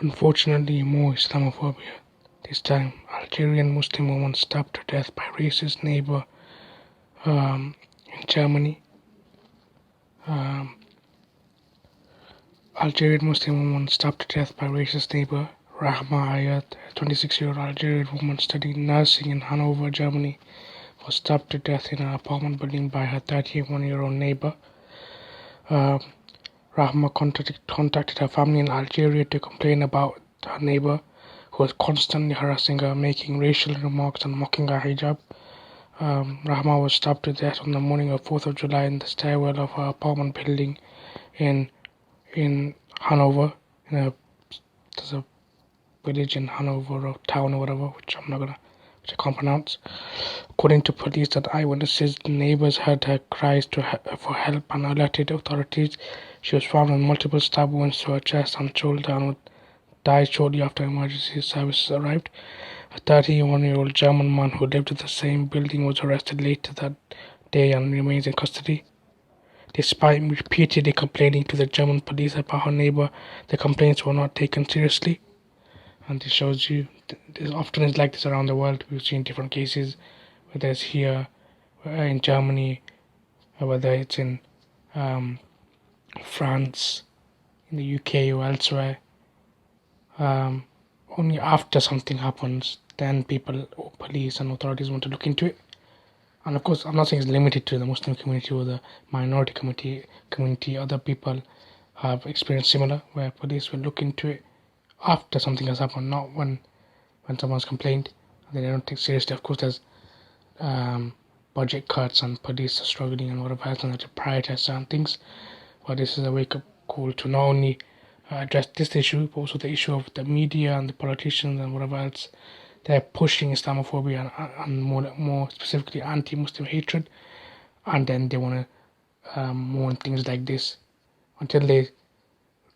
Unfortunately, more Islamophobia. This time, Algerian Muslim woman stabbed to death by racist neighbour in Germany. Um, Algerian Muslim woman stabbed to death by racist neighbour. Rahma Ayat, a 26-year-old Algerian woman studying nursing in Hanover, Germany, was stabbed to death in an apartment building by her 31-year-old neighbour. Rahma contacted her family in Algeria to complain about her neighbour, who was constantly harassing her, making racial remarks and mocking her hijab. Rahma was stabbed to death on the morning of 4th of July in the stairwell of her apartment building in Hanover. There's a village in Hanover or town or whatever, which I can't pronounce. According to police and eyewitnesses, the neighbors heard her cries for help and alerted authorities. She was found with multiple stab wounds to her chest and shoulder and died shortly after emergency services arrived. A 31-year-old German man who lived in the same building was arrested later that day and remains in custody. Despite repeatedly complaining to the German police about her neighbor, the complaints were not taken seriously. And this shows you, this often is like this around the world. We've seen different cases, whether it's here, in Germany, or whether it's in France, in the UK or elsewhere. Only after something happens, then people, or police and authorities want to look into it. And of course, I'm not saying it's limited to the Muslim community or the minority community. Other people have experienced similar, where police will look into it after something has happened, not when someone's complained. They don't take seriously. Of course, there's budget cuts and police are struggling and whatever else, and they have to prioritize certain things. But this is a wake-up call to not only address this issue, but also the issue of the media and the politicians and whatever else. They're pushing Islamophobia and more specifically anti-Muslim hatred, and then they want to mourn things like this until they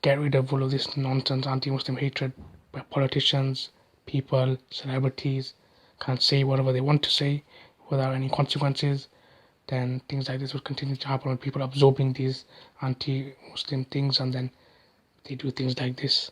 get rid of all of this nonsense anti-Muslim hatred where politicians, people, celebrities can say whatever they want to say without any consequences. Then things like this will continue to happen with people absorbing these anti-Muslim things, and then they do things like this.